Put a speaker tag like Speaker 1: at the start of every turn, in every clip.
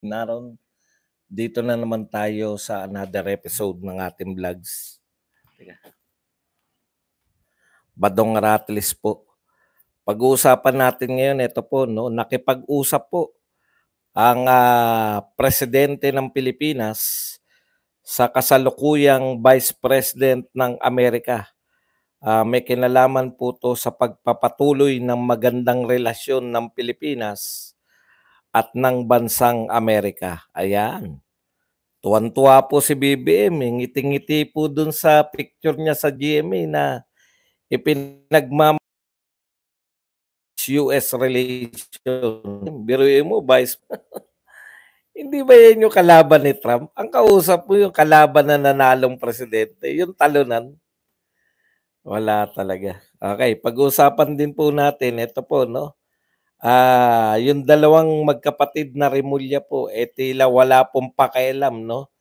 Speaker 1: Naroon, dito na naman tayo sa another episode ng ating vlogs. Badong Rattles po. Pag-uusapan natin ngayon, ito po, no, nakipag-usap po ang presidente ng Pilipinas sa kasalukuyang Vice President ng Amerika. May kinalaman po to sa pagpapatuloy ng magandang relasyon ng Pilipinas at ng bansang Amerika. Ayan. Tuwan-tuwa po si BBM, ngiti-ngiti po dun sa picture niya sa GMA na ipinagmam US relation. Biruin mo, Vice. Hindi ba yan yung kalaban ni Trump? Ang kausap mo yung kalaban na nanalong presidente, yung talunan. Wala talaga. Okay, pag-uusapan din po natin, ito po, no? Yung dalawang magkapatid na Remulla po, tila wala pong pakialam, no?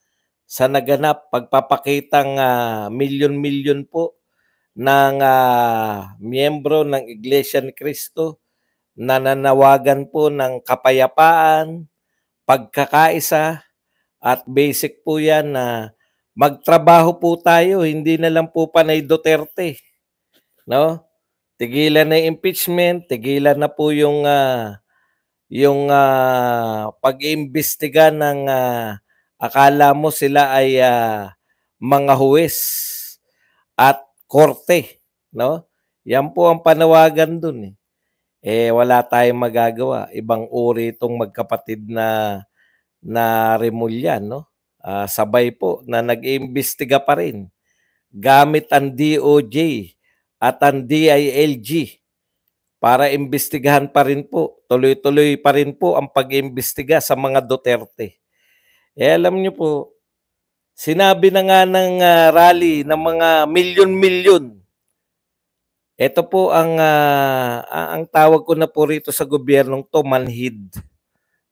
Speaker 1: Sa naganap, pagpapakitang milyon-milyon po ng miyembro ng Iglesia ni Cristo na nanawagan po ng kapayapaan, pagkakaisa, at basic po yan na magtrabaho po tayo, hindi na lang po panay Duterte. No? Tigilan na yung impeachment, tigilan na po yung pag-iimbestiga ng akala mo sila ay mga huwes at korte, no? Yan po ang panawagan dun eh. Wala tayong magagawa. Ibang uri itong magkapatid na Remulla, no? Sabay po na nag-iimbestiga pa rin gamit ang DOJ at ang DILG para imbestigahan pa rin po. Tuloy-tuloy pa rin po ang pag-iimbestiga sa mga Duterte. Alam niyo po, sinabi na nga ng rally ng mga milyon-milyon. Ito po ang tawag ko na po rito sa gobyernong to, manhid.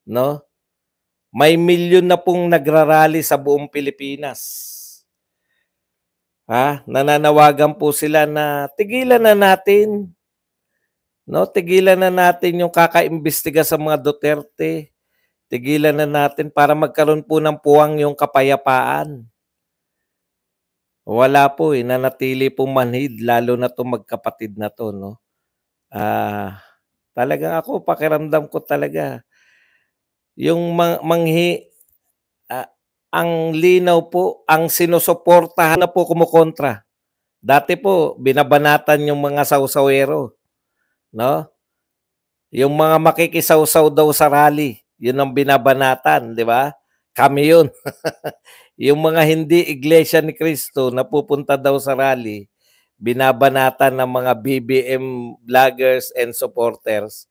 Speaker 1: No? May milyon na pong nagrarally sa buong Pilipinas. Nananawagan po sila na tigilan na natin. No, tigilan na natin yung kakaimbestiga sa mga Duterte. Tigilan na natin para magkaroon po ng puwang yung kapayapaan. Wala po nanatili pong manhid, lalo na itong magkapatid na to, no? Talagang ako, pakiramdam ko talaga, yung ang linaw po, ang sinusuportahan na po kumukontra. Dati po, binabanatan yung mga sawsawero, no? Yung mga makikisawsaw daw sa rally, yun ang binabanatan, di ba? Kami yun. Yung mga hindi Iglesia ni Cristo na pupunta daw sa rally, binabanatan ng mga BBM vloggers and supporters.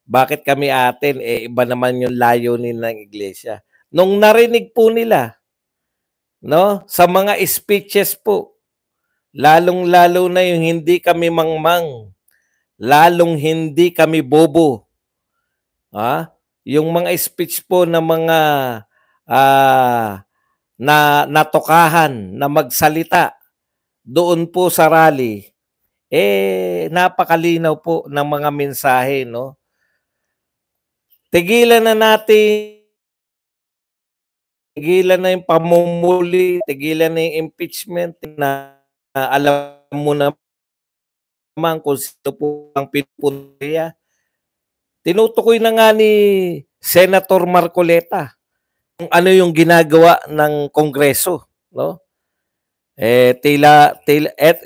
Speaker 1: Bakit kami atin? Iba naman yung layunin ng Iglesia. Nung narinig po nila, no, sa mga speeches po, lalong-lalo na yung hindi kami mangmang, lalong hindi kami bobo. Yung mga speech po ng mga na natokahan na magsalita doon po sa rally, napakalinaw po ng mga mensahe, no? Tigilan na natin, tigilan na yung pamumuli, tigilan na yung impeachment na alam mo naman kung sino po ang pinupunta. Tinutukoy na nga ni Senator Marcoleta kung ano yung ginagawa ng Kongreso, no?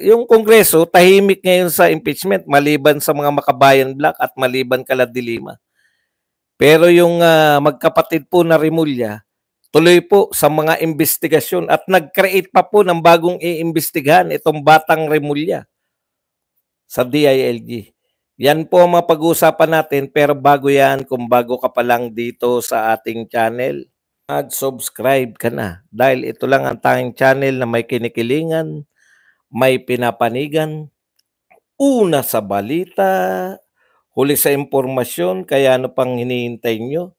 Speaker 1: Yung Kongreso tahimik ngayon sa impeachment maliban sa mga Makabayan Black at maliban kala De Lima. Pero yung magkapatid po na Remulla, tuloy po sa mga investigasyon at nag-create pa po ng bagong iimbestigahan itong batang Remulla sa DILG. Yan po ang mapag-uusapan natin, pero bago yan, kung bago ka pa lang dito sa ating channel, mag-subscribe ka na dahil ito lang ang tanging channel na may kinikilingan, may pinapanigan, una sa balita, huli sa impormasyon, kaya ano pang hinihintay nyo?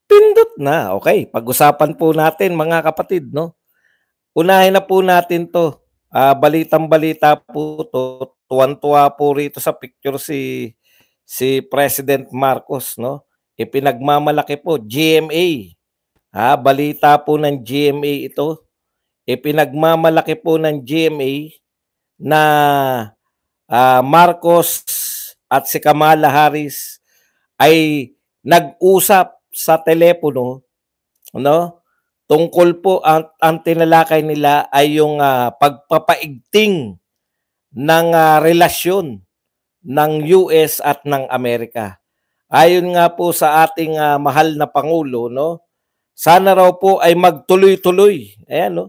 Speaker 1: Pindot na. Okay, pag-usapan po natin mga kapatid, no? Unahin na po natin to. Balitang-balita po to. Tuwan-tuwa po rito sa picture si President Marcos, no? Ipinagmamalaki po, GMA, balita po ng GMA ito. Ipinagmamalaki po ng GMA na Marcos at si Kamala Harris ay nag-usap sa telepono, no? Tungkol po ang tinalakay nila ay yung pagpapaigting ng relasyon ng US at ng Amerika. Ayon nga po sa ating mahal na Pangulo, no? Sana raw po ay magtuloy-tuloy. Ayan, no?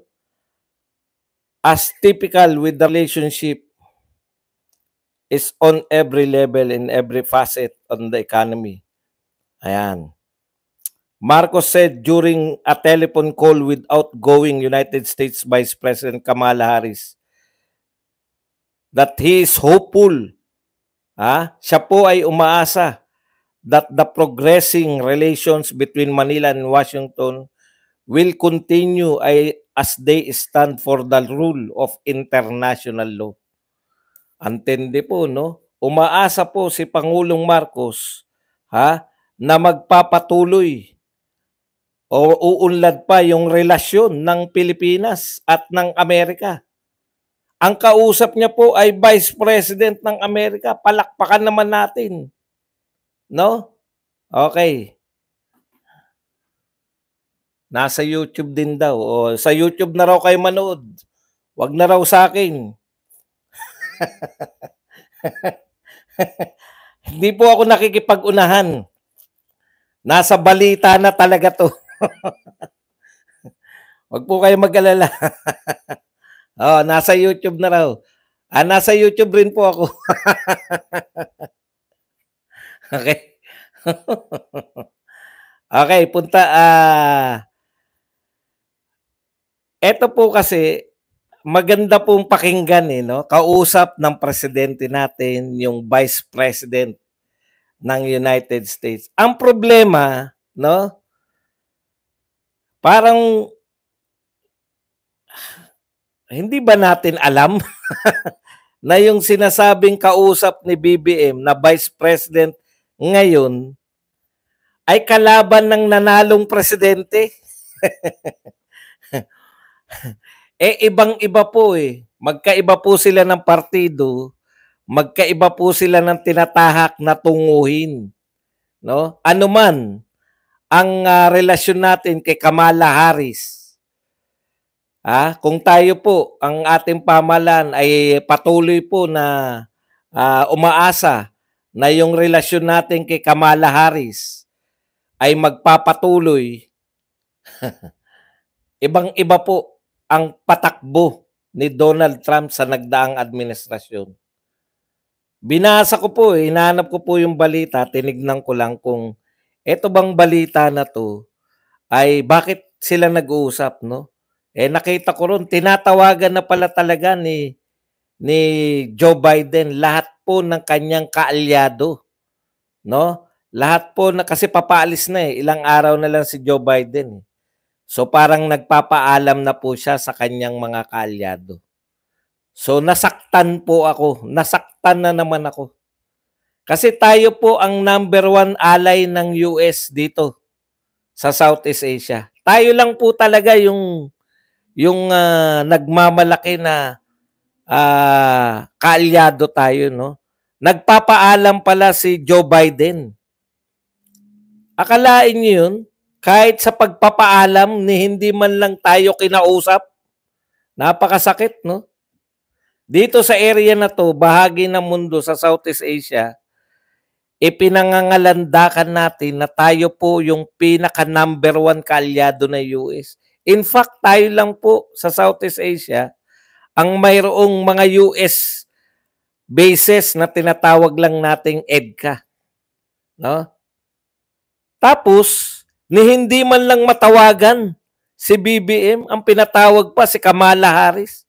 Speaker 1: As typical with the relationship is on every level in every facet on the economy. Ayan. Marcos said during a telephone call with outgoing United States Vice President Kamala Harris that he is hopeful. Siya po ay umaasa that the progressing relations between Manila and Washington will continue as they stand for the rule of international law. Antindi po, no? Umaasa po si Pangulong Marcos na magpapatuloy o uunlad pa yung relasyon ng Pilipinas at ng Amerika. Ang kausap niya po ay Vice President ng Amerika. Palakpakan naman natin. No? Okay. Nasa YouTube din daw. O, sa YouTube na raw kayo manood. Wag na raw sa akin. Hindi po ako nakikipag-unahan. Nasa balita na talaga to. Wag po kayo mag-alala. Nasa YouTube na raw. Nasa YouTube rin po ako. Okay. Okay, punta. Ito po kasi, maganda pong pakinggan no? Kausap ng presidente natin, yung Vice President ng United States. Ang problema, no? Parang hindi ba natin alam na yung sinasabing kausap ni BBM na Vice President ngayon ay kalaban ng nanalong presidente? Ibang-iba po Magkaiba po sila ng partido, magkaiba po sila ng tinatahak na tunguhin. No? Ano man ang relasyon natin kay Kamala Harris. Kung tayo po, ang ating pamahalaan ay patuloy po na umaasa na yung relasyon natin kay Kamala Harris ay magpapatuloy, ibang-iba po ang patakbo ni Donald Trump sa nagdaang administrasyon. Binasa ko po, hinahanap ko po yung balita, tinignan ko lang kung eto bang balita na to ay bakit sila nag-uusap, no? Nakita ko ron, tinatawagan na pala talaga ni Joe Biden lahat po ng kanyang kaalyado, no? Lahat po na kasi papaalis na ilang araw na lang si Joe Biden. So parang nagpapaalam na po siya sa kanyang mga kaalyado. So nasaktan po ako, nasaktan na naman ako. Kasi tayo po ang number 1 ally ng US dito sa Southeast Asia. Tayo lang po talaga yung nagmamalaki na kaalyado tayo, no? Nagpapaalam pala si Joe Biden. Akalain niyo yun? Kahit sa pagpapaalam ni hindi man lang tayo kinausap. Napakasakit, no? Dito sa area na to, bahagi ng mundo sa Southeast Asia, ipinangangalandakan natin na tayo po yung pinaka number 1 kaalyado ng US. In fact, tayo lang po sa Southeast Asia ang mayroong mga US bases na tinatawag lang nating EDCA. No? Tapos, ni hindi man lang matawagan si BBM, ang pinatawag pa si Kamala Harris.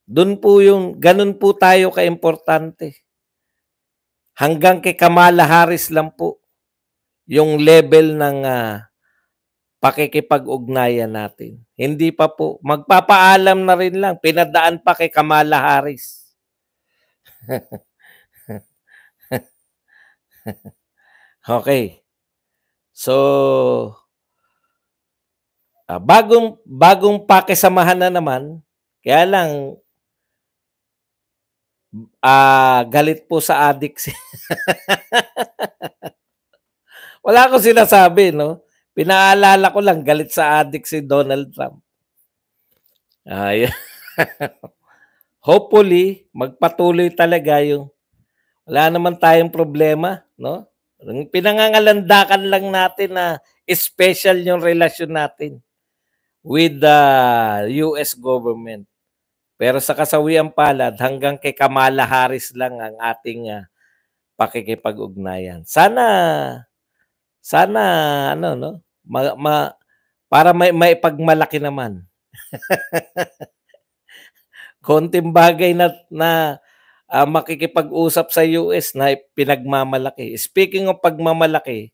Speaker 1: Doon po ganun po tayo kaimportante. Hanggang kay Kamala Harris lang po yung level ng pakikipag-ugnayan natin. Hindi pa po. Magpapaalam na rin lang. Pinadaan pa kay Kamala Harris. Okay. So, bagong pakisamahan na naman, kaya lang galit po sa adik wala akong sinasabi 'no, pinaalala ko lang galit sa adik si Donald Trump. Hopefully magpatuloy talaga yung wala naman tayong problema 'no, ang pinangangalandakan lang natin na special yung relasyon natin with the US government. Pero sa kasawiang palad hanggang kay Kamala Harris lang ang ating, pakikipag-ugnayan. Sana ano 'no, para maipagmalaki naman. Konting bagay na makikipag-usap sa US na pinagmamalaki. Speaking of pagmamalaki,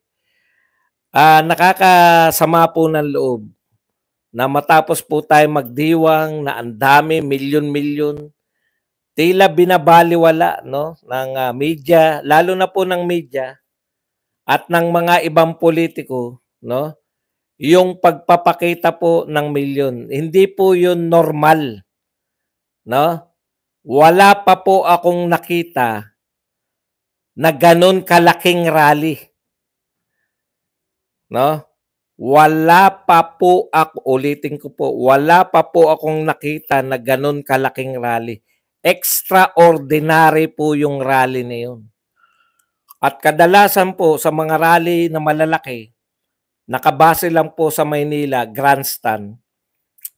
Speaker 1: nakakasama po ng loob na matapos po tayong magdiwang na ang dami, milyon-milyon, tila binabalewala 'no, ng, media, lalo na po ng media at ng mga ibang politiko 'no, yung pagpapakita po ng milyon. Hindi po yun normal 'no. Wala pa po akong nakita na gano'n kalaking rally 'no. Wala pa po ulitin ko po, wala pa po akong nakita na gano'n kalaking rally. Extraordinary po yung rally na yun. At kadalasan po sa mga rally na malalaki, nakabase lang po sa Maynila, grandstand.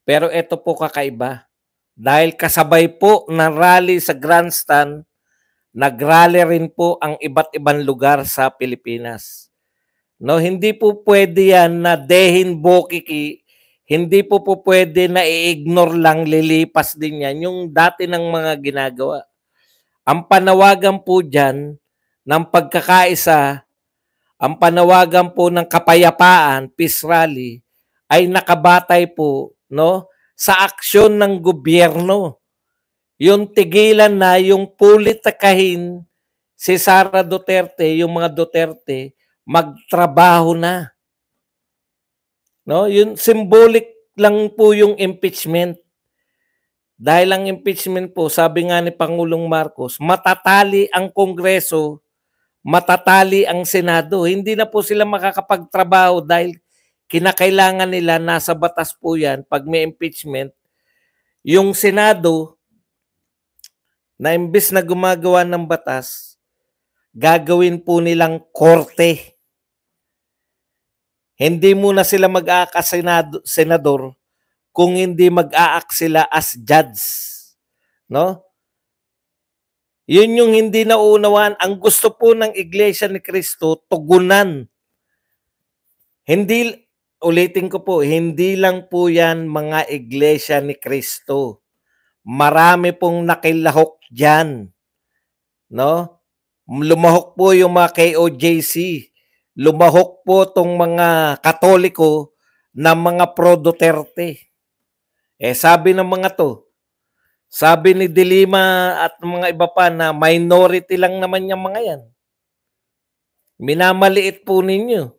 Speaker 1: Pero ito po kakaiba. Dahil kasabay po ng rally sa grandstand, nag-rally rin po ang iba't ibang lugar sa Pilipinas. No, hindi po pwede yan na dehin bokiki, hindi po pwede na i-ignore lang, lilipas din yan, yung dati ng mga ginagawa. Ang panawagan po dyan ng pagkakaisa, ang panawagan po ng kapayapaan, peace rally, ay nakabatay po no, sa aksyon ng gobyerno. Yung tigilan na, yung pulitakahin si Sara Duterte, yung mga Duterte, magtrabaho na. No, yun symbolic lang po yung impeachment. Dahil ang impeachment po, sabi nga ni Pangulong Marcos, matatali ang Kongreso, matatali ang Senado. Hindi na po sila makakapagtrabaho dahil kinakailangan nila, nasa batas po yan, pag may impeachment, yung Senado, na imbes na gumagawa ng batas, gagawin po nilang korte. Hindi muna sila mag-aaka-senador kung hindi mag-aak sila as judge. No? Yun yung hindi nauunawaan. Ang gusto po ng Iglesia ni Cristo, tugunan. Hindi, ulitin ko po, hindi lang po yan mga Iglesia ni Cristo. Marami pong nakilahok dyan. No? Lumahok po yung mga KOJC. Lumahok po tong mga Katoliko na mga pro-Duterte. Sabi ng mga to, sabi ni Dilima at mga iba pa na minority lang naman yung mga yan. Minamaliit po ninyo.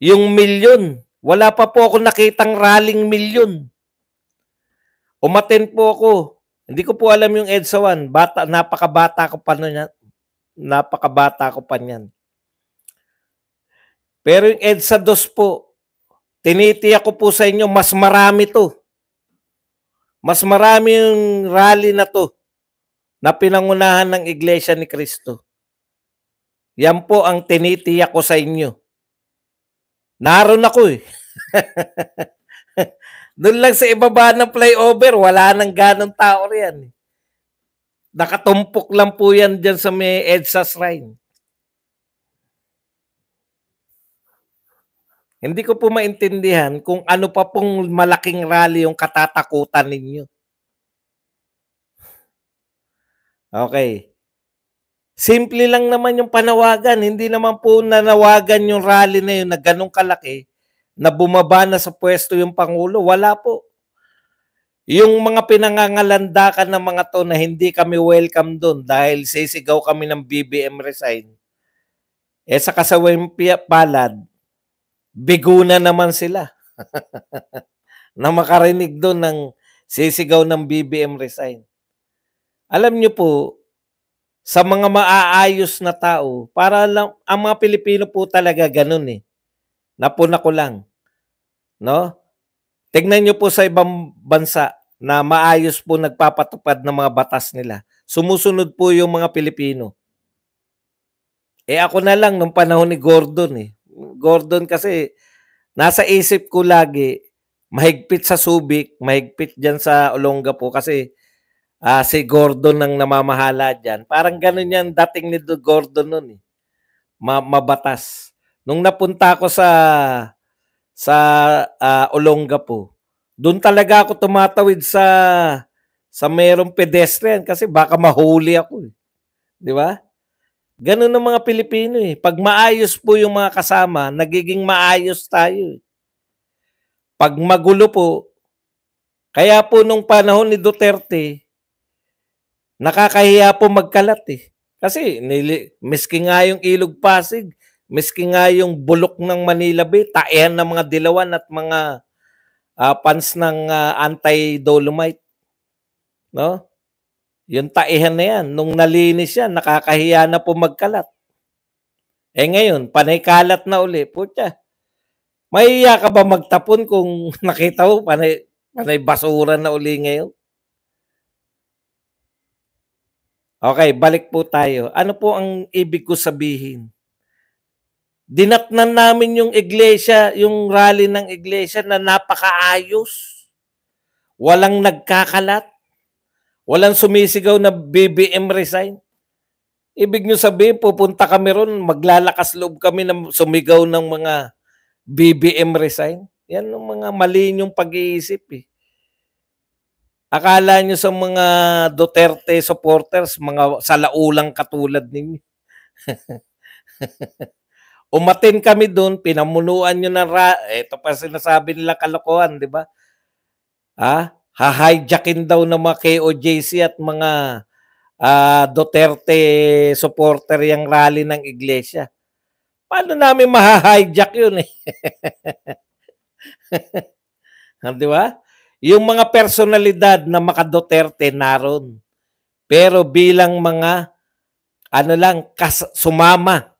Speaker 1: Yung milyon, wala pa po ako nakitang rallying milyon. Umaten po ako. Hindi ko po alam yung EDSA 1. Napakabata ko pa niyan. Napakabata ko pa niyan. Pero yung EDSA 2 po, tinitiyak ko po sa inyo, mas marami to. Mas marami yung rally na to na pinangunahan ng Iglesia ni Cristo. Yan po ang tinitiyak ko sa inyo. Naroon ako eh. Doon lang sa ibaba ng flyover, wala nang ganong tao riyan. Nakatumpok lang po yan dyan sa may EDSA shrine. Hindi ko po maintindihan kung ano pa pong malaking rally yung katatakutan ninyo. Okay. Simple lang naman yung panawagan. Hindi naman po nanawagan yung rally na yun na ganong kalaki na bumaba na sa pwesto yung Pangulo. Wala po. Yung mga pinangangalandakan ng mga to na hindi kami welcome doon dahil sisigaw kami ng BBM resign. Sa kasawang palad, bigo na naman sila na makarinig doon ng sisigaw ng BBM resign. Alam niyo po, sa mga maaayos na tao, para lang, ang mga Pilipino po talaga ganun eh. Napuna ko lang. No? Tignan niyo po sa ibang bansa na maayos po nagpapatupad ng mga batas nila. Sumusunod po yung mga Pilipino. Ako na lang nung panahon ni Gordon eh. Gordon kasi nasa isip ko lagi, mahigpit sa Subic, mahigpit dyan sa Olongapo kasi si Gordon ang namamahala dyan. Parang ganun yan dating ni Gordon nun eh. Mabatas. Nung napunta ako sa Olongapo, doon talaga ako tumatawid sa merong pedestrian kasi baka mahuli ako eh. Di ba? Ganun ang mga Pilipino eh. Pag maayos po yung mga kasama, nagiging maayos tayo eh. Pag magulo po, kaya po nung panahon ni Duterte, nakakahiya po magkalat eh. Kasi miski nga yung Ilog Pasig, miski nga yung bulok ng Manila Bay, taehan ng mga dilawan at mga fans ng anti-dolomite. No? Yung taehan na yan, nung nalinis yan, nakakahiya na po magkalat. Ngayon, panay kalat na uli. Putya, mahiya ka ba magtapon kung nakita mo, panay basura na uli ngayon? Okay, balik po tayo. Ano po ang ibig ko sabihin? Dinatnan namin yung iglesia, yung rally ng iglesia na napakaayos. Walang nagkakalat. Walang sumisigaw na BBM resign. Ibig nyo sabihin, pupunta kami ron, maglalakas loob kami na sumigaw ng mga BBM resign. Yan ang mga mali nyong pag-iisip eh. Akala nyo sa mga Duterte supporters, mga salaulang katulad ninyo. Umatin kami doon, pinamunuan nyo ng ito pa sinasabi nila kalokohan, di ba? Ha-hijackin daw ng mga KOJC at mga Duterte supporter yung rally ng iglesia. Paano namin ma-hijack yun eh? Di ba? Yung mga personalidad na maka-Duterte naroon. Pero bilang mga sumama.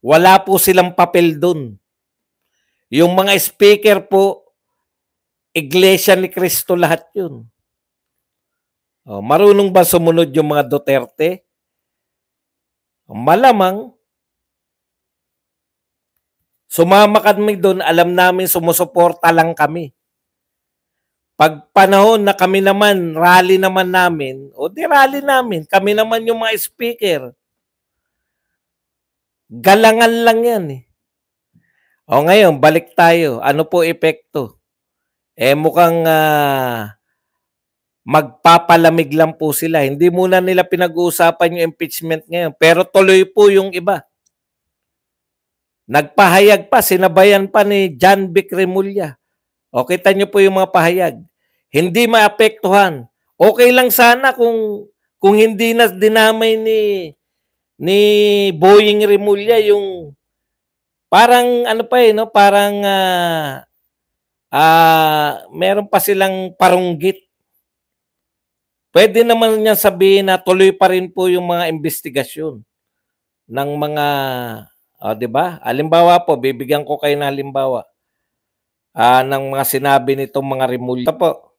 Speaker 1: Wala po silang papel doon. Yung mga speaker po, Iglesia ni Cristo lahat yun. Marunong ba sumunod yung mga Duterte? Malamang. Sumama kami doon, alam namin sumusuporta lang kami. Pag panahon na kami naman, rally naman namin, di rally namin, kami naman yung mga speaker. Galangan lang yan eh. Ngayon, balik tayo. Ano po epekto? Mukhang magpapalamig lang po sila. Hindi muna nila pinag-uusapan yung impeachment ngayon. Pero tuloy po yung iba. Nagpahayag pa, sinabayan pa ni John Vic Remulla. Kita nyo po yung mga pahayag. Hindi maapektuhan. Okay lang sana kung hindi na dinamay ni Boying Remulla yung parang parang meron pa silang parunggit. Pwede naman niya sabihin na tuloy pa rin po yung mga investigasyon ng mga, di ba? Halimbawa po, bibigyan ko kayo ng halimbawa ng mga sinabi nitong mga Remulla po.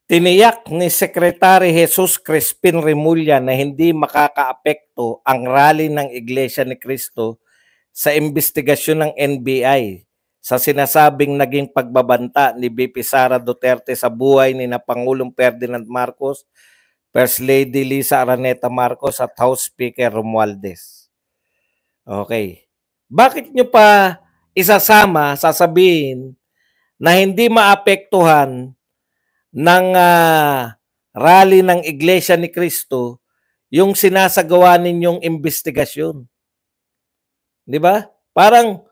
Speaker 1: Tiniyak ni Secretary Jesus Crispin Remulla na hindi makakaapekto ang rally ng Iglesia ni Cristo sa investigasyon ng NBI sa sinasabing naging pagbabanta ni VP Sara Duterte sa buhay ni na Pangulong Ferdinand Marcos, First Lady Lisa Araneta Marcos at House Speaker Romualdez. Okay. Bakit nyo pa sasabihin na hindi maapektuhan ng rally ng Iglesia ni Cristo yung sinasagawa ninyong investigasyon? Di ba? Parang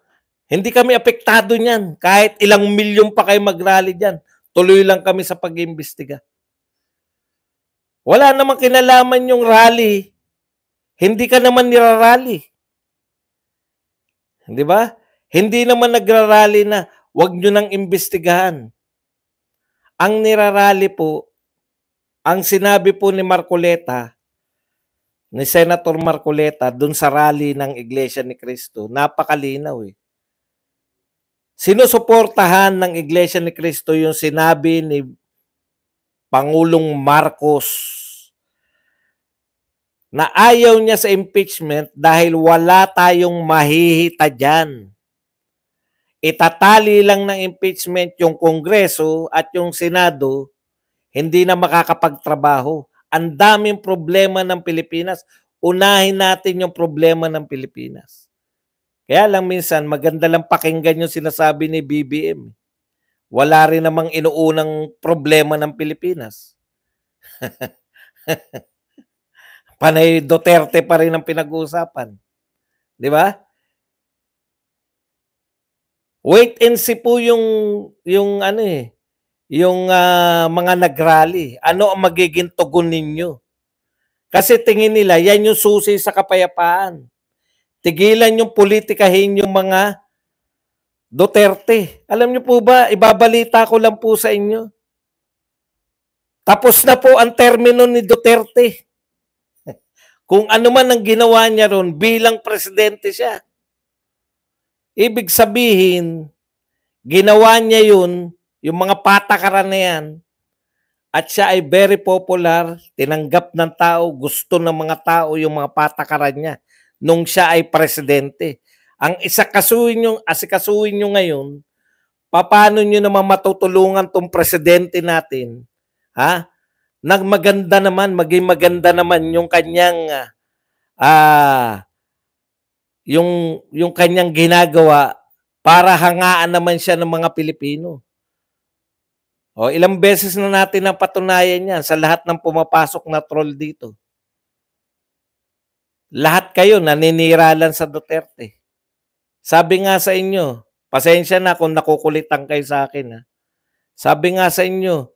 Speaker 1: hindi kami apektado niyan. Kahit ilang milyon pa kayo mag-rally diyan, tuloy lang kami sa pag-iimbestiga. Wala namang kinalaman yung rally Hindi ka naman nirarally. Di ba? Hindi naman nagrarally na wag nyo nang imbestigahan. Ang nirarally po, ang sinabi po ni Marcoleta, ni Senator Marcoleta, dun sa rally ng Iglesia ni Cristo, napakalinaw eh. Sinusuportahan ng Iglesia ni Cristo yung sinabi ni Pangulong Marcos na ayaw niya sa impeachment dahil wala tayong mahihita dyan. Itatali lang ng impeachment yung Kongreso at yung Senado, hindi na makakapagtrabaho. Ang daming problema ng Pilipinas. Unahin natin yung problema ng Pilipinas. Kaya lang minsan, maganda lang pakinggan yung sinasabi ni BBM. Wala rin namang inuunang problema ng Pilipinas. Panay Duterte pa rin ang pinag-uusapan. Di ba? Wait and see po yung ano eh, yung mga nagrally. Ano ang magiging tugon ninyo? Kasi tingin nila, yan yung susi sa kapayapaan. Tigilan yung politikahin yung mga Duterte. Alam niyo po ba, ibabalita ko lang po sa inyo. Tapos na po ang termino ni Duterte. Kung ano man ang ginawa niya ron, bilang presidente siya. Ibig sabihin, ginawa niya yun, yung mga patakaran na yan, at siya ay very popular, tinanggap ng tao, gusto ng mga tao yung mga patakaran niya nung siya ay presidente. Ang asikasuhin nyo ngayon, paano nyo naman matutulungan tong presidente natin, ha? Maging maganda naman yung kanyang yung kanyang ginagawa para hangaan naman siya ng mga Pilipino. O, ilang beses na natin napatunayan yan sa lahat ng pumapasok na troll dito. Lahat kayo naninira lang sa Duterte. Sabi nga sa inyo, pasensya na kung nakukulitan kayo sa akin. Ha? Sabi nga sa inyo,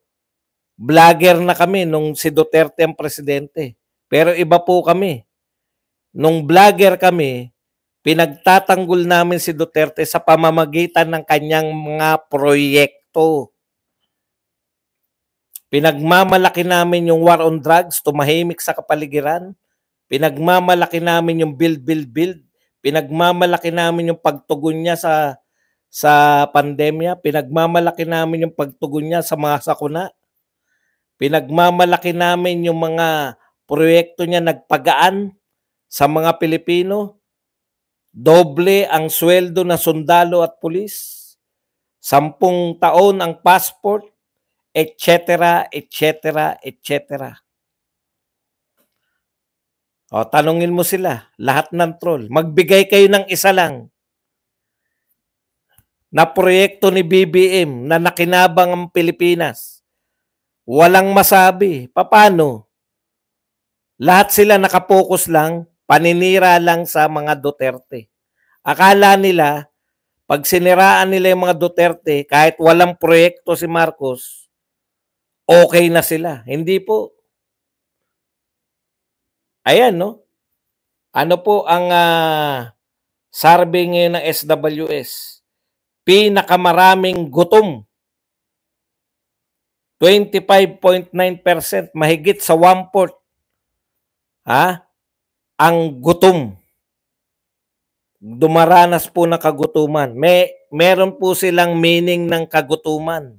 Speaker 1: vlogger na kami nung si Duterte ang presidente. Pero iba po kami. Nung vlogger kami, pinagtatanggol namin si Duterte sa pamamagitan ng kanyang mga proyekto. Pinagmamalaki namin yung war on drugs, tumahimik sa kapaligiran. Pinagmamalaki namin yung build. Pinagmamalaki namin yung pagtugon niya sa pandemya. Pinagmamalaki namin yung pagtugon niya sa mga sakuna. Pinagmamalaki namin yung mga proyekto niya nagpagaan sa mga Pilipino. Doble ang sweldo na sundalo at pulis. 10 taon ang passport, etc., etc., etc. O, tanungin mo sila, lahat ng troll. Magbigay kayo ng isa lang na proyekto ni BBM na nakinabang ang Pilipinas. Walang masabi. Paano? Lahat sila nakapokus lang, paninira lang sa mga Duterte. Akala nila, pag siniraan nila yung mga Duterte, kahit walang proyekto si Marcos, okay na sila. Hindi po. Ayan, no? Ano po ang survey ngayon ng SWS? Pinakamaraming gutom. 25.9%, mahigit sa 1/4. Ang gutom. Dumaranas po ng kagutuman. Meron po silang meaning ng kagutuman.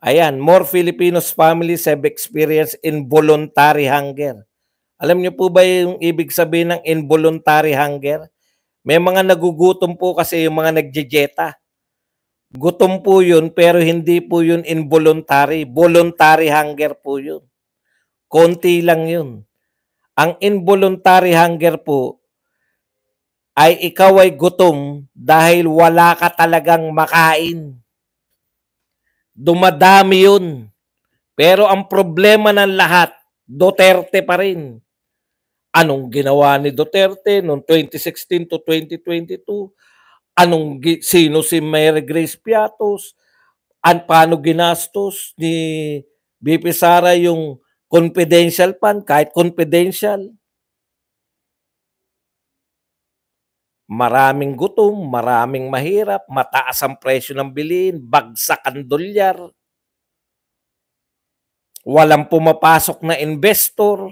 Speaker 1: Ayan, more Filipinos families have experienced involuntary hunger. Alam niyo po ba yung ibig sabihin ng involuntary hunger? May mga nagugutom po kasi yung mga nagjejeta. Gutom po yun, pero hindi po yun involuntary. Voluntary hunger po yun. Konti lang yun. Ang involuntary hunger po ay ikaw ay gutom dahil wala ka talagang makain. Dumadami yun. Pero ang problema ng lahat, Duterte pa rin. Anong ginawa ni Duterte noong 2016 to 2022? Sino si Mary Grace Piatos? Paano ginastos ni BP Sara yung confidential fund, kahit confidential? Maraming gutom, maraming mahirap, mataas ang presyo ng bilihin, bagsak ang dolyar, walang pumapasok na investor,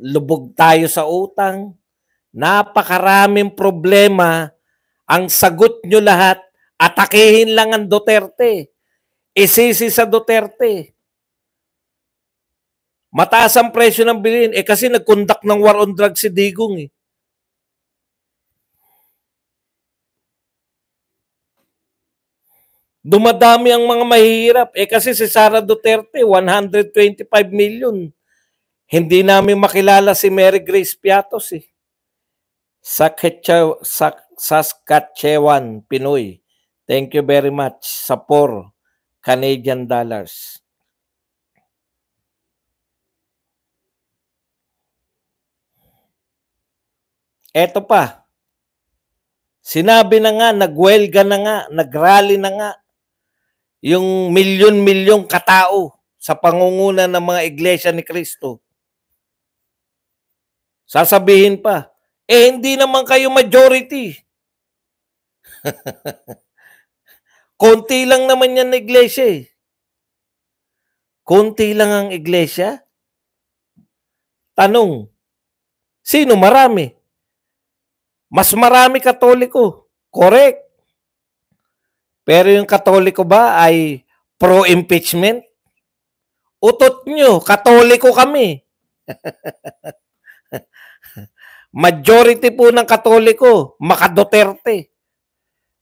Speaker 1: lubog tayo sa utang, napakaraming problema. Ang sagot nyo lahat, atakehin lang ang Duterte. Isisi sa Duterte. Mataas ang presyo ng bilihin. Kasi nag-conduct ng war on drugs si Digong. Dumadami ang mga mahihirap. Kasi si Sara Duterte, 125 million. Hindi namin makilala si Mary Grace Piatos. Saskatchewan, Pinoy. Thank you very much sa 4 Canadian dollars. Eto pa. Sinabi na nga, nagwelga na nga, nagrally na nga yung milyon-milyong katao sa pangunguna ng mga iglesia ni Cristo. Sasabihin pa, hindi naman kayo majority. Konti lang naman yan na iglesia. Konti lang ang iglesia? Tanong, sino marami? Mas marami Katoliko. Correct. Pero yung Katoliko ba ay pro-impeachment? Utot nyo, Katoliko kami. Majority po ng Katoliko, maka-Duterte.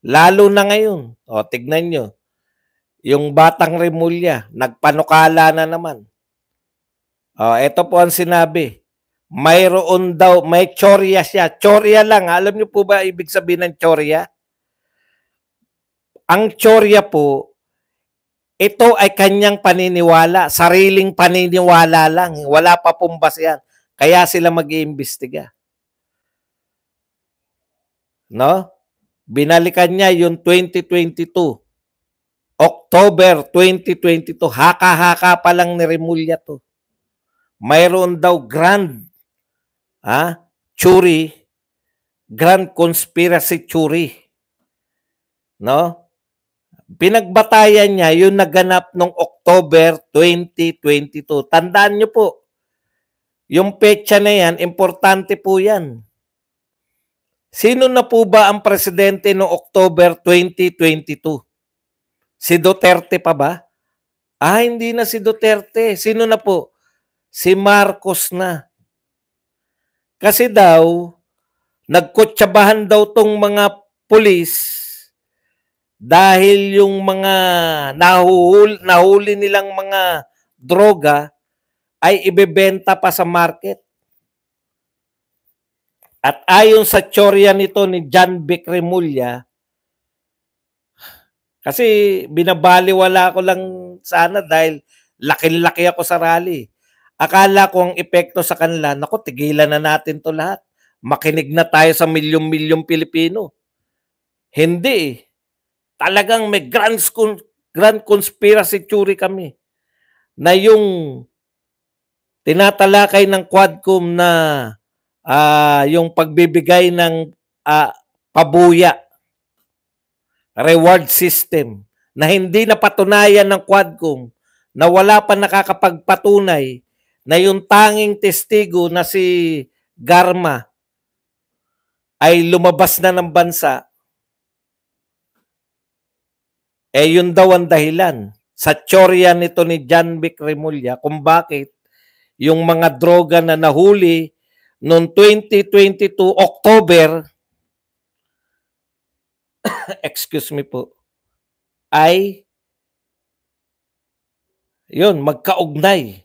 Speaker 1: Lalo na ngayon. O, tignan nyo. Yung Batang Remulla, nagpanukala na naman. O, ito po ang sinabi. Mayroon daw, may tsorya siya. Tsorya lang. Alam niyo po ba ibig sabihin ng tsorya? Ang tsorya po, ito ay kanyang paniniwala. Sariling paniniwala lang. Wala pa pong basehan. Kaya sila mag-iimbestiga. No? Binalikan niya yung 2022. October 2022. Haka-haka pa lang ni Remulla to. Mayroon daw grand grand conspiracy theory. No? Pinagbatayan niya yung naganap noong October 2022. Tandaan niyo po, yung petsa na yan, importante po yan. Sino na po ba ang presidente noong October 2022? Si Duterte pa ba? Hindi na si Duterte. Sino na po? Si Marcos na. Kasi daw, nagkutsabahan daw tong mga pulis dahil yung mga nahuli nilang mga droga ay ibebenta pa sa market. At ayon sa tsorya nito ni John Vic Remulla, kasi binabaliwala ko lang sana dahil laki-laki ako sa rally. Akala ko ang epekto sa kanila, naku, tigilan na natin to lahat. Makinig na tayo sa milyong-milyong Pilipino. Hindi. Talagang may grand conspiracy theory kami na yung tinatalakay ng Quadcom na yung pagbibigay ng pabuya, reward system, na hindi napatunayan ng Quadcom, na wala pa nakakapagpatunay na yung tanging testigo na si Garma ay lumabas na ng bansa, yun daw ang dahilan sa tsorya nito ni John Vic Remulla kung bakit yung mga droga na nahuli noong 2022 October excuse me po, ay yun, magkaugnay.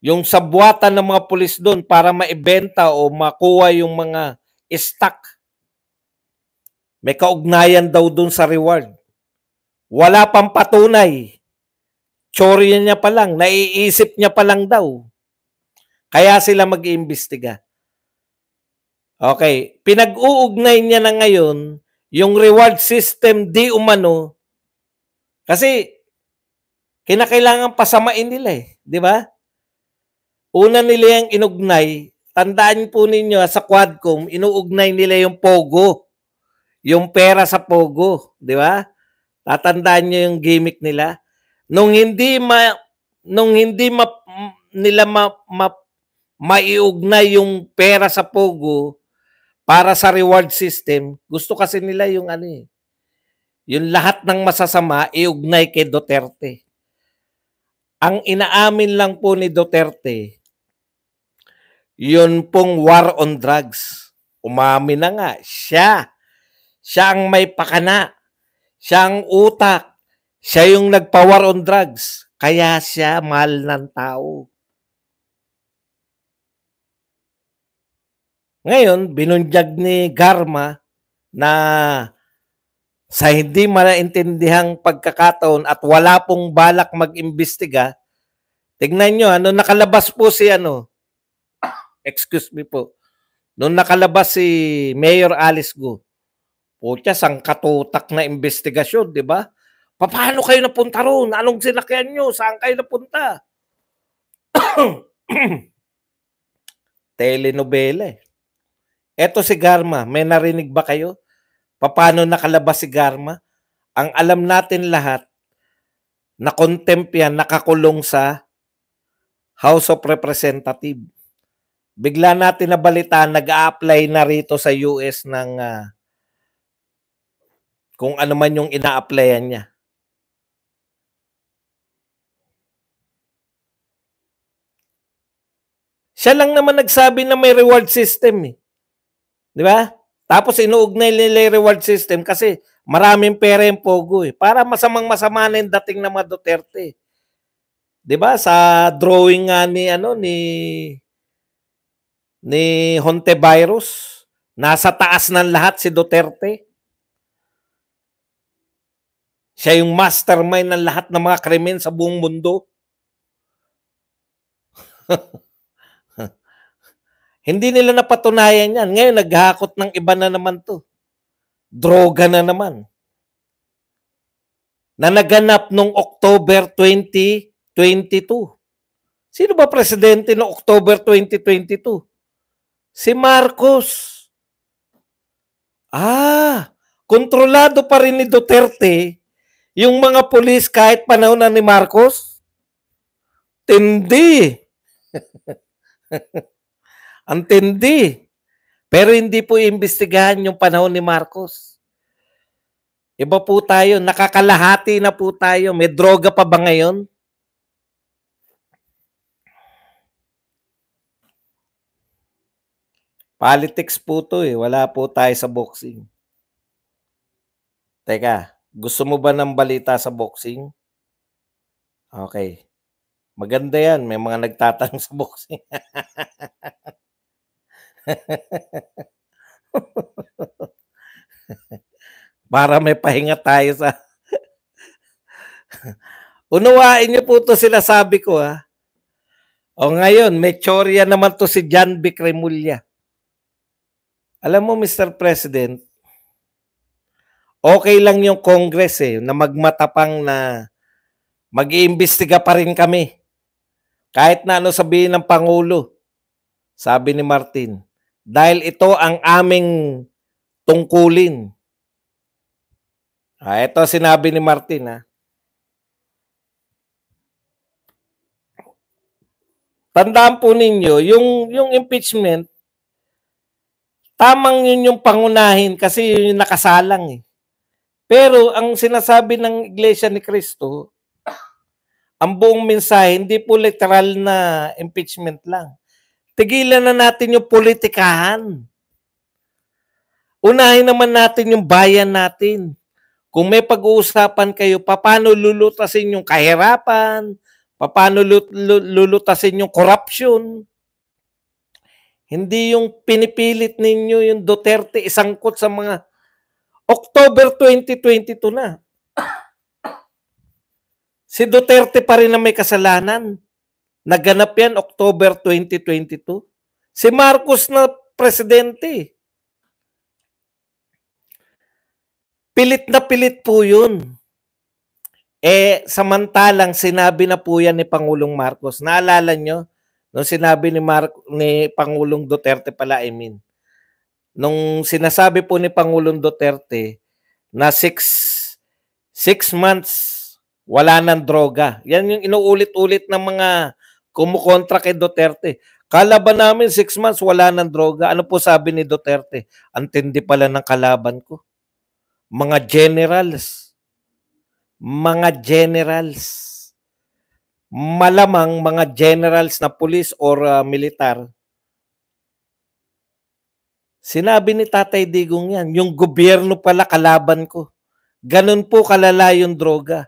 Speaker 1: Yung sabwatan ng mga pulis doon para maibenta o makuha yung mga stock, may kaugnayan daw doon sa reward. Wala pang patunay. Tsorya niya pa lang, naiisip niya pa lang daw. Kaya sila mag-iimbestiga. Okay, pinag-uugnay niya na ngayon yung reward system di umano kasi kinakailangan pasamain nila di ba? Una nila yung inugnay tandaan po ninyo sa Quadcom, inuugnay nila yung Pogo. Yung pera sa Pogo, di ba? Tatandaan niyo yung gimmick nila. Nung hindi nila maiugnay yung pera sa Pogo para sa reward system, gusto kasi nila yung yung lahat ng masasama iugnay kay Duterte. Ang inaamin lang po ni Duterte, yun pong war on drugs. Umamin na nga, siya ang may pakana, siya ang utak, siya yung nagpa-war on drugs. Kaya siya mahal ng tao. Ngayon, binunyag ni Garma na sa hindi malaintindihang pagkakataon at wala pong balak mag-imbestiga, tignan nyo, nakalabas po si excuse me po, nung nakalabas si Mayor Alice Go, putya, sangkatutak na investigasyon, di ba? Paano kayo napunta roon? Anong sinakyan nyo? Saan kayo napunta? Telenovela eh. Eto si Garma, may narinig ba kayo? Paano nakalabas si Garma? Ang alam natin lahat, na contempt yan, nakakulong sa House of Representatives. Bigla natin nabalitaan, nag-a-apply na rito sa US ng kung ano man yung ina-applyan niya. Siya lang naman nagsabi na may reward system eh. Di ba? Tapos inuugnay nila yung reward system kasi maraming pera yung Pogo eh. Para masamang-masama na yung dating na mga Duterte. Di ba? Sa drawing nga ni Hontevirus, nasa taas ng lahat si Duterte. Siya yung mastermind ng lahat ng mga krimen sa buong mundo. Hindi nila napatunayan yan. Ngayon, naghakot ng iba na naman to. Droga na naman. Na naganap noong October 2022. Sino ba presidente noong October 2022? Si Marcos. Kontrolado pa rin ni Duterte yung mga pulis kahit panahon na ni Marcos? Tindi. Ang tindi. Pero hindi po iimbestigahan yung panahon ni Marcos. Iba po tayo. Nakakalahati na po tayo. May droga pa ba ngayon? Politics po to eh. Wala po tayo sa boxing. Teka, gusto mo ba ng balita sa boxing? Okay. Maganda yan. May mga nagtatanong sa boxing. Para may pahinga tayo sa... Unawain niyo po ito sinasabi ko ha. O ngayon, may tsorya naman to si John Vic Remulla. Alam mo, Mr. President, okay lang yung Congress na magmatapang na mag-iimbestiga pa rin kami. Kahit na ano sabihin ng Pangulo, sabi ni Martin, dahil ito ang aming tungkulin. Ito sinabi ni Martin Tandaan po ninyo, yung impeachment, tamang yun yung pangunahin kasi yun yung nakasalang Pero ang sinasabi ng Iglesia ni Cristo, ang buong mensahe, hindi po literal na impeachment lang. Tigilan na natin yung politikahan. Unahin naman natin yung bayan natin. Kung may pag-uusapan kayo, paano lulutasin yung kahirapan, paano lulutasin yung corruption. Hindi yung pinipilit ninyo yung Duterte isangkot sa mga October 2022 na. Si Duterte pa rin na may kasalanan. Naganap yan October 2022. Si Marcos na presidente. Pilit na pilit po yun. Samantalang sinabi na po yan ni Pangulong Marcos. Naalala nyo? Nung sinabi ni Pangulong Duterte pala, I mean. Nung sinasabi po ni Pangulong Duterte na 6 months wala nang droga. Yan yung inuulit-ulit ng mga kumukontra kay Duterte. Kalaban namin 6 months wala nang droga. Ano po sabi ni Duterte? Ang tindi pala ng kalaban ko. Mga generals. Mga generals. Malamang mga generals na pulis or militar. Sinabi ni Tatay Digong yan, yung gobyerno pala kalaban ko. Ganun po kalala yung droga.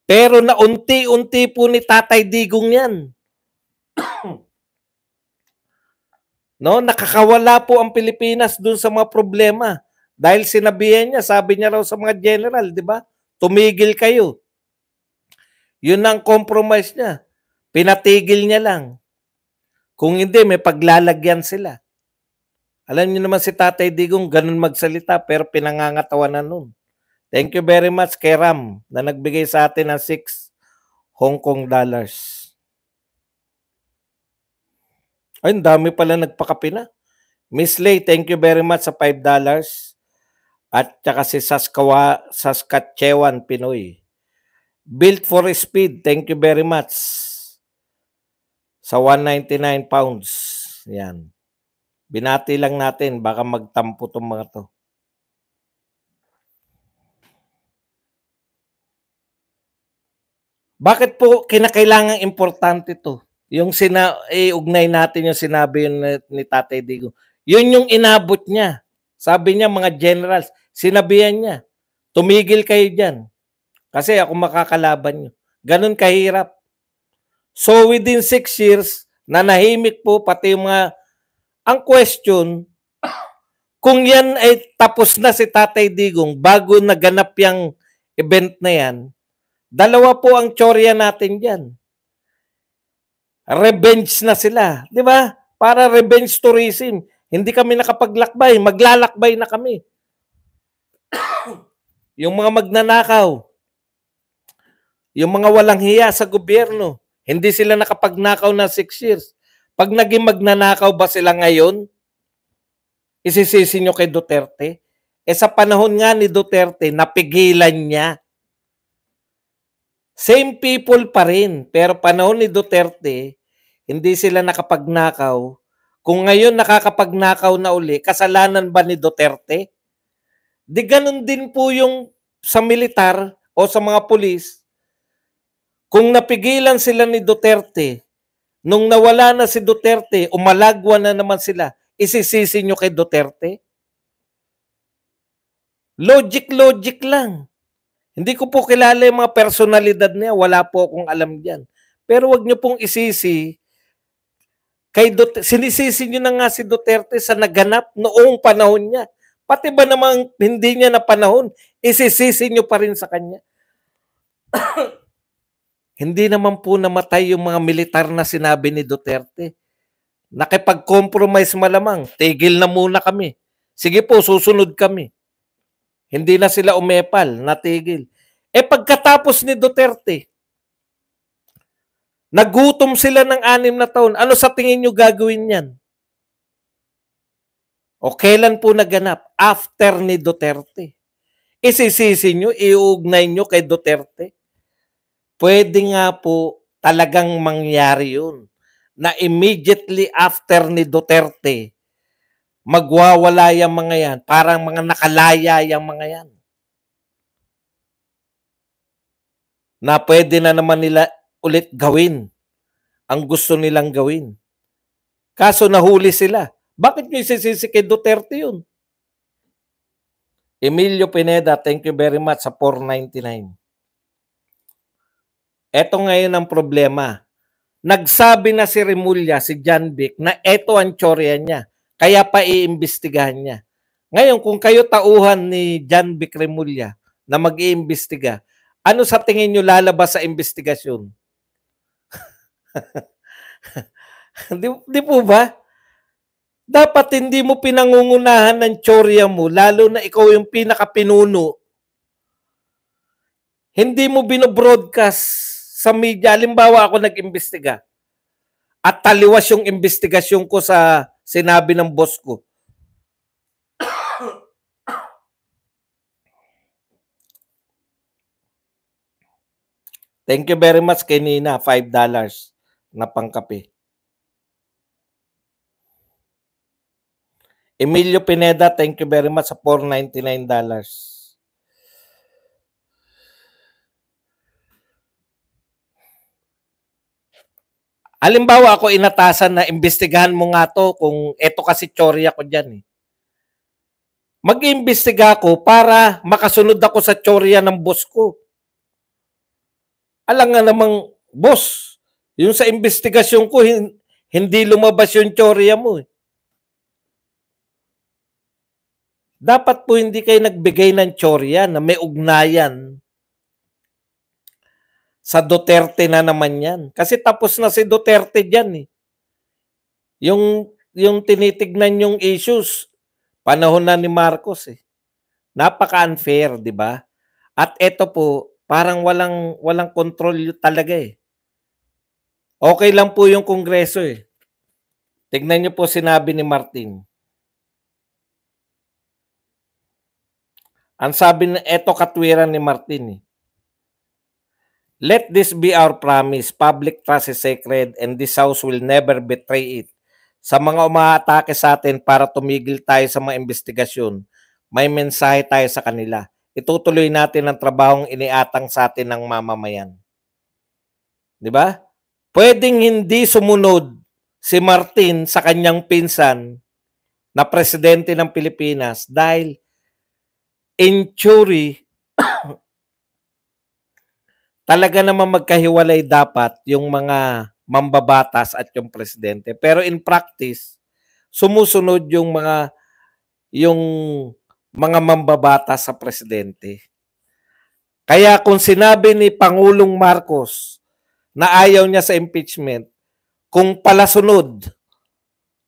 Speaker 1: Pero naunti-unti po ni Tatay Digong yan. No, nakakawala po ang Pilipinas dun sa mga problema. Dahil sinabihan niya, sabi niya raw sa mga general, di ba? Tumigil kayo. Yun ang compromise niya. Pinatigil niya lang. Kung hindi, may paglalagyan sila. Alam niyo naman si Tatay Digong, ganun magsalita, pero pinangangatawanan nun. Thank you very much kay Ram na nagbigay sa atin ng 6 Hong Kong dollars. Ay, dami pala nagpakapi na. Miss Lay, thank you very much sa $5. At saka si Saskatchewan Pinoy. Built for Speed, thank you very much. Sa 199 pounds. Yan. Binati lang natin, baka magtampo itong mga to. Bakit po kinakailangang importante to? Yung iugnay natin yung sinabi ni Tatay Digong. Yun yung inabot niya. Sabi niya mga generals, sinabihan niya, tumigil kayo dyan. Kasi ako makakalaban nyo. Ganun kahirap. So within 6 years, nanahimik po pati yung mga, ang question, kung yan ay tapos na si Tatay Digong bago naganap yung event na yan, dalawa po ang tsorya natin dyan. Revenge na sila. Di ba? Para revenge tourism. Hindi kami nakapaglakbay. Maglalakbay na kami. Yung mga magnanakaw, yung mga walang hiya sa gobyerno, hindi sila nakapagnakaw na 6 years. Pag naging magnanakaw ba sila ngayon, isisisi nyo kay Duterte? Sa panahon nga ni Duterte, napigilan niya. Same people pa rin. Pero panahon ni Duterte, hindi sila nakapagnakaw. Kung ngayon nakakapagnakaw na uli, kasalanan ba ni Duterte? Di ganun din po yung sa militar o sa mga pulis. Kung napigilan sila ni Duterte, nung nawala na si Duterte, umalagwa na naman sila, isisisi nyo kay Duterte? Logic lang. Hindi ko po kilala yung mga personalidad niya. Wala po akong alam diyan. Pero wag niyo pong isisi kay Duterte. Sinisisi niyo na nga si Duterte sa naganap noong panahon niya. Pati ba namang hindi niya na panahon, isisisi niyo pa rin sa kanya. Hindi naman po namatay yung mga militar na sinabi ni Duterte. Nakipag-compromise malamang. Tigil na muna kami. Sige po, susunod kami. Hindi na sila umepal, natigil. Pagkatapos ni Duterte, nagutom sila ng 6 na taon. Ano sa tingin nyo gagawin yan? O kailan po naganap? After ni Duterte. Isisisi nyo, iugnay nyo kay Duterte. Pwede nga po talagang mangyari yun. Na immediately after ni Duterte, magwawala yung mga yan. Parang mga nakalaya yung mga yan. Na pwede na naman nila ulit gawin ang gusto nilang gawin. Kaso nahuli sila. Bakit nyo isisisi kay Duterte yun? Emilio Pineda, thank you very much sa 499. Ito ngayon ang problema. Nagsabi na si Remulla, si John Vic, na ito ang tsorya niya. Kaya pa iimbestigahan niya. Ngayon, kung kayo tauhan ni John Vic Remulla na mag-iimbestiga, ano sa tingin nyo lalabas sa investigasyon? Di po ba? Dapat hindi mo pinangungunahan ng tsorya mo, lalo na ikaw yung pinakapinuno. Hindi mo binobroadcast sa media. Halimbawa ako nag-imbestiga. At taliwas yung investigasyon ko sa sinabi ng boss ko. Thank you very much kay Nina, $5 na pangkape. Emilio Pineda, thank you very much sa $499. Halimbawa ako inatasan na imbestigahan mo nga to kung eto kasi tsorya ko dyan. Mag-iimbestiga ako para makasunod ako sa tsorya ng boss ko. Alam nga namang, boss, yung sa investigasyon ko, hindi lumabas yung tsorya mo. Dapat po hindi kayo nagbigay ng tsorya na may ugnayan sa Duterte na naman yan. Kasi tapos na si Duterte dyan. Yung tinitignan yung issues, panahon na ni Marcos. Napaka-unfair, di ba? At ito po, parang walang control talaga . Okay lang po yung Kongreso . Tignan niyo po sinabi ni Martin. Ang sabi na eto katwiran ni Martin . Let this be our promise. Public trust is sacred and this house will never betray it. Sa mga umaatake sa atin para tumigil tayo sa mga investigasyon, may mensahe tayo sa kanila. Itutuloy natin ang trabahong iniatang sa atin ng mamamayan. Di ba? Pwedeng hindi sumunod si Martin sa kanyang pinsan na presidente ng Pilipinas dahil in theory, talaga naman magkahiwalay dapat yung mga mambabatas at yung presidente. Pero in practice, sumusunod yung mga mambabatas sa presidente. Kaya kung sinabi ni Pangulong Marcos na ayaw niya sa impeachment, kung palasunod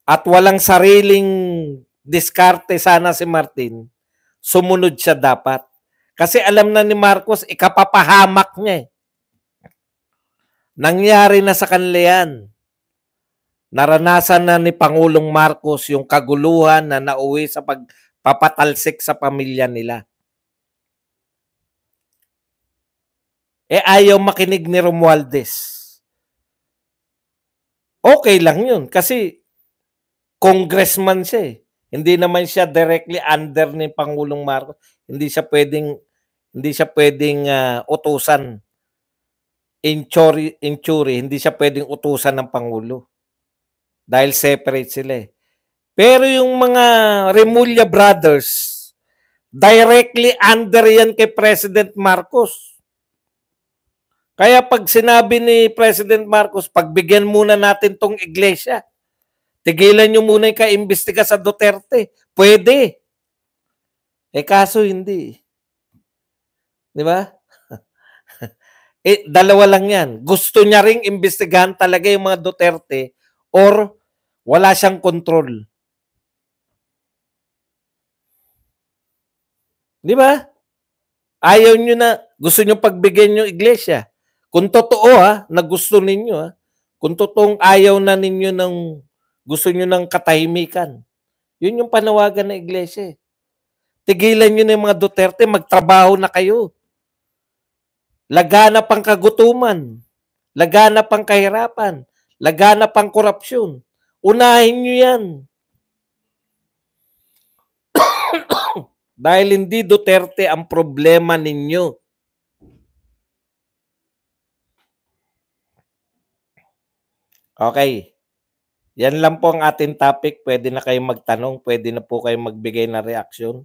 Speaker 1: at walang sariling diskarte sana si Martin, sumunod siya dapat. Kasi alam na ni Marcos, ikapapahamak niya . Nangyari na sa kanila yan. Naranasan na ni Pangulong Marcos yung kaguluhan na nauwi sa pagpapatalsik sa pamilya nila. Ayaw makinig ni Romualdez. Okay lang yun kasi congressman siya . Hindi naman siya directly under ni Pangulong Marcos. Hindi siya pwedeng utusan in theory, hindi siya pwedeng utusan ng Pangulo. Dahil separate sila . Pero yung mga Remulla brothers, directly under yan kay President Marcos. Kaya pag sinabi ni President Marcos, pagbigyan muna natin tong iglesia, tigilan nyo muna yung ka-imbestiga sa Duterte. Pwede. Kaso hindi. Di ba? Dalawa lang yan. Gusto niya ring imbestigahan talaga yung mga Duterte or wala siyang control. Di ba? Ayaw nyo na, gusto nyo pagbigyan yung iglesia. Kung totoo na gusto ninyo, kung totoong ayaw na ninyo gusto nyo ng katahimikan, yun yung panawagan ng iglesia . Tigilan nyo na yung mga Duterte, magtrabaho na kayo. Laganap ang kagutuman, laganap ang kahirapan, laganap ang korupsyon. Unahin nyo yan. Dahil hindi Duterte ang problema ninyo. Okay. Yan lang po ang ating topic. Pwede na kayong magtanong, pwede na po kayong magbigay ng reaksyon.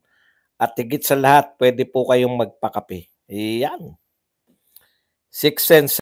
Speaker 1: At higit sa lahat, pwede po kayong magpakape. Yan. 6 cents.